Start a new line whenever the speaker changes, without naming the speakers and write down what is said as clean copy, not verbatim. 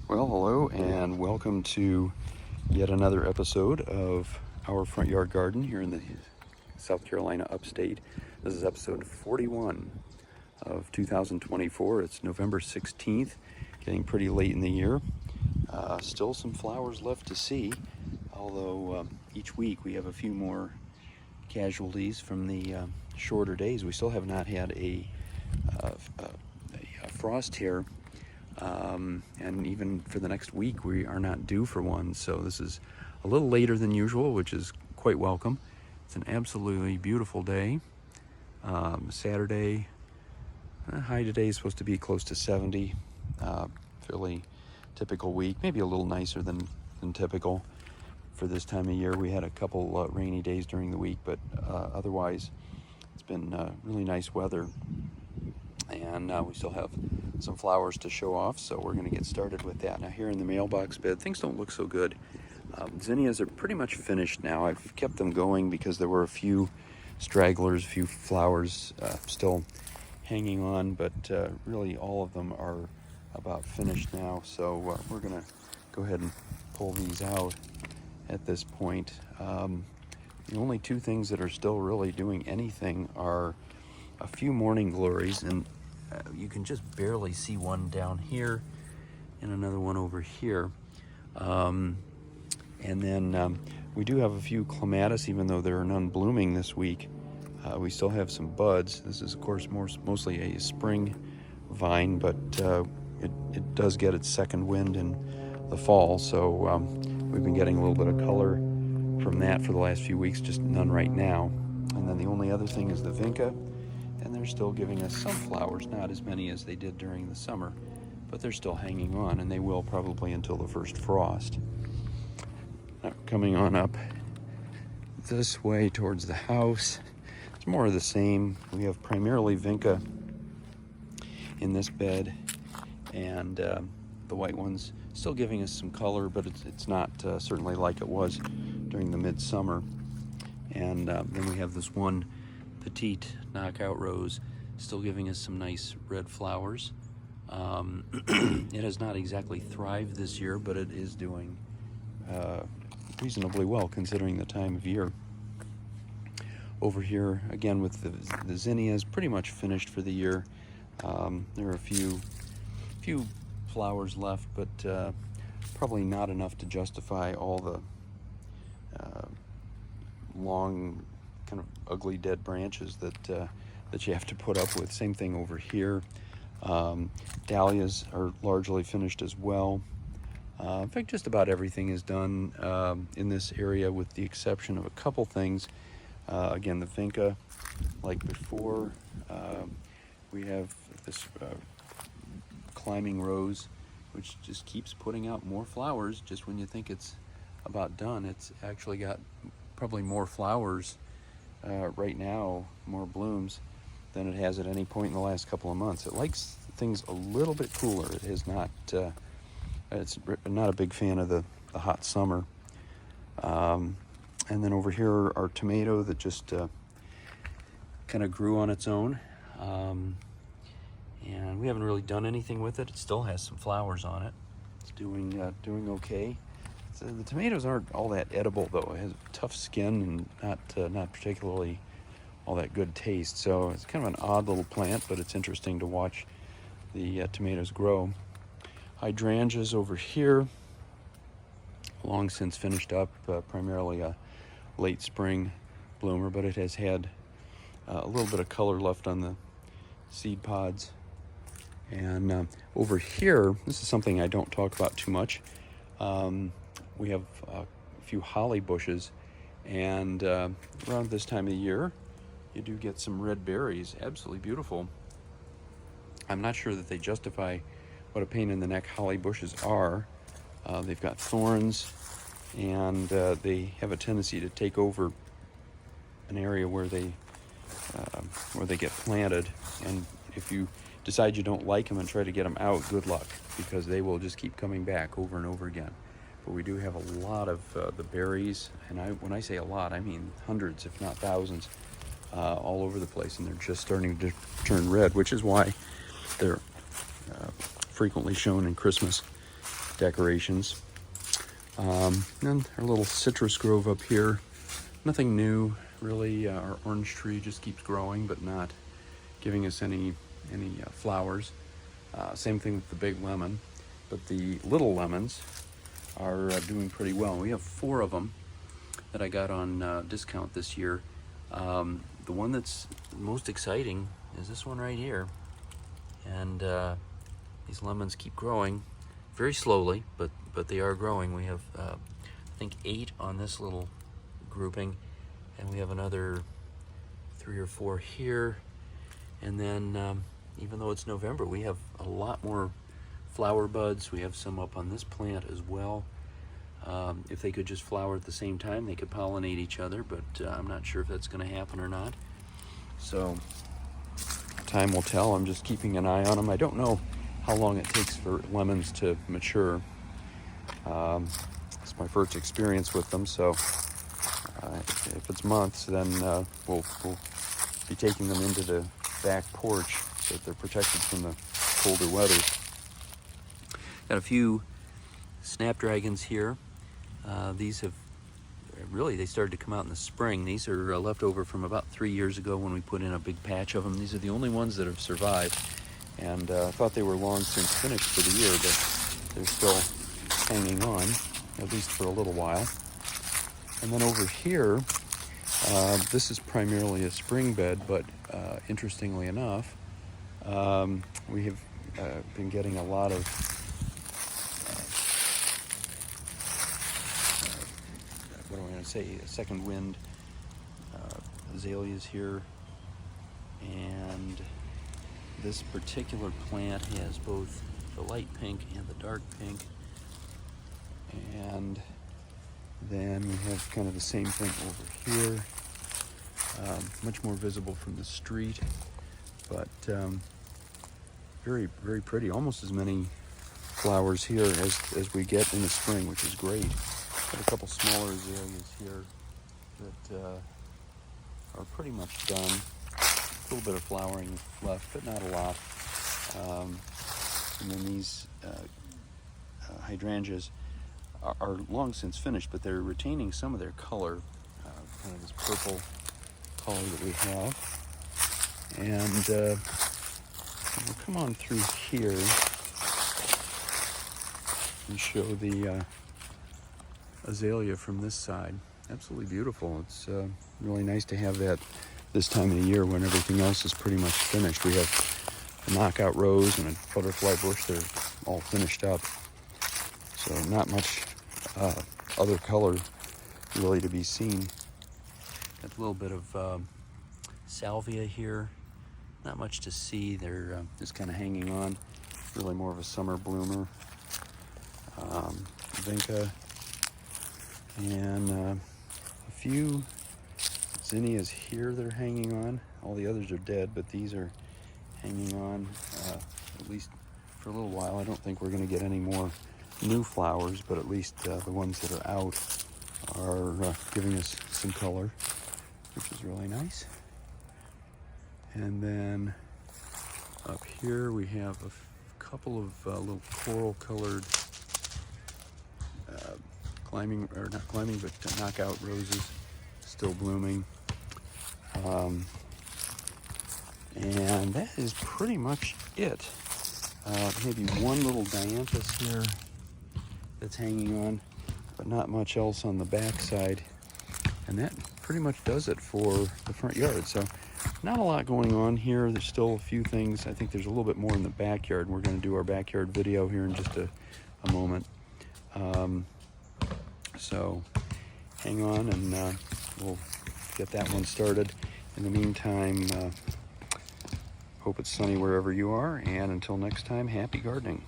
Well, hello and welcome to yet another episode of our front yard garden here in the South Carolina upstate. This is episode 41 of 2024. It's November 16th, getting pretty late in the year. Still some flowers left to see, although each week we have a few more casualties from the shorter days. We still have not had a frost here. And even for the next week, we are not due for one. So this is a little later than usual, which is quite welcome. It's an absolutely beautiful day. Saturday, high today is supposed to be close to 70. Fairly typical week, maybe a little nicer than typical for this time of year. We had a couple rainy days during the week, but otherwise it's been really nice weather. And we still have some flowers to show off, so we're going to get started with that. Now here in the mailbox bed, things don't look so good. Zinnias are pretty much finished now. I've kept them going because there were a few stragglers, a few flowers still hanging on, but really all of them are about finished now. So we're going to go ahead and pull these out at this point. The only two things that are still really doing anything are a few morning glories, and you can just barely see one down here and another one over here. And then we do have a few clematis, even though there are none blooming this week. We still have some buds. This is, of course, mostly a spring vine, but it does get its second wind in the fall. So we've been getting a little bit of color from that for the last few weeks, just none right now. And then the only other thing is the vinca. And they're still giving us some flowers, not as many as they did during the summer, but they're still hanging on, and they will probably until the first frost. Now, coming on up this way towards the house, it's more of the same. We have primarily vinca in this bed, and the white ones still giving us some color, but it's not certainly like it was during the midsummer. And then we have this one petite knockout rose still giving us some nice red flowers. It has not exactly thrived this year, but it is doing reasonably well considering the time of year. Over here again with the zinnias pretty much finished for the year. There are a few flowers left, but probably not enough to justify all the long kind of ugly dead branches that you have to put up with. Same thing over here. Dahlias are largely finished as well. In fact, just about everything is done in this area with the exception of a couple things. Again, the vinca, like before, we have this climbing rose, which just keeps putting out more flowers. Just when you think it's about done, it's actually got probably more flowers right now, more blooms than it has at any point in the last couple of months. It likes things a little bit cooler. It is not, it's not a big fan of the hot summer. And then over here our tomato that just kind of grew on its own. And we haven't really done anything with it. It still has some flowers on it. It's doing okay. So the tomatoes aren't all that edible, though. It has tough skin and not particularly all that good taste. So it's kind of an odd little plant, but it's interesting to watch the tomatoes grow. Hydrangeas over here, long since finished up, primarily a late spring bloomer, but it has had a little bit of color left on the seed pods. And over here, this is something I don't talk about too much. We have a few holly bushes, and around this time of the year, you do get some red berries. Absolutely beautiful. I'm not sure that they justify what a pain in the neck holly bushes are. They've got thorns, and they have a tendency to take over an area where they get planted. And if you decide you don't like them and try to get them out, good luck, because they will just keep coming back over and over again. But we do have a lot of the berries, and when I say a lot, I mean hundreds, if not thousands, all over the place, and they're just starting to turn red, which is why they're frequently shown in Christmas decorations. And our little citrus grove up here. Nothing new, really. Our orange tree just keeps growing, but not giving us any flowers. Same thing with the big lemon, but the little lemons are doing pretty well. We have 4 of them that I got on discount this year. The one that's most exciting is this one right here, and these lemons keep growing very slowly, but they are growing. We have I think 8 on this little grouping, and we have another 3 or 4 here. And then even though it's November, we have a lot more flower buds. We have some up on this plant as well. If they could just flower at the same time, they could pollinate each other, but I'm not sure if that's going to happen or not. So time will tell. I'm just keeping an eye on them. I don't know how long it takes for lemons to mature. It's my first experience with them, so if it's months, then we'll be taking them into the back porch so that they're protected from the colder weather. Got a few snapdragons here. These have really, they started to come out in the spring. These are left over from about 3 years ago when we put in a big patch of them. These are the only ones that have survived, and I thought they were long since finished for the year, but they're still hanging on, at least for a little while. And then over here, this is primarily a spring bed, but interestingly enough, we have been getting a lot of what am I going to say, second wind azaleas here. And this particular plant has both the light pink and the dark pink. And then we have kind of the same thing over here. Much more visible from the street, but very, very pretty. Almost as many flowers here as we get in the spring, which is great. Got a couple smaller azaleas here that are pretty much done. A little bit of flowering left, but not a lot. And then these hydrangeas are long since finished, but they're retaining some of their color, kind of this purple color that we have. And we'll come on through here and show the azalea from this side. Absolutely beautiful. It's really nice to have that this time of the year when everything else is pretty much finished. We have a knockout rose and a butterfly bush. They're all finished up. So not much other color really to be seen. Got a little bit of salvia here. Not much to see. They're just kind of hanging on. Really more of a summer bloomer. Vinca. And a few zinnias here that are hanging on. All the others are dead, but these are hanging on at least for a little while. I don't think we're going to get any more new flowers, but at least the ones that are out are giving us some color, which is really nice. And then up here we have a couple of little coral colored knockout roses still blooming. And that is pretty much it. Maybe one little dianthus here that's hanging on, but not much else on the back side. And that pretty much does it for the front yard. So not a lot going on here. There's still a few things. I think there's a little bit more in the backyard. We're going to do our backyard video here in just a moment. So hang on, and we'll get that one started. In the meantime, hope it's sunny wherever you are, and until next time, happy gardening.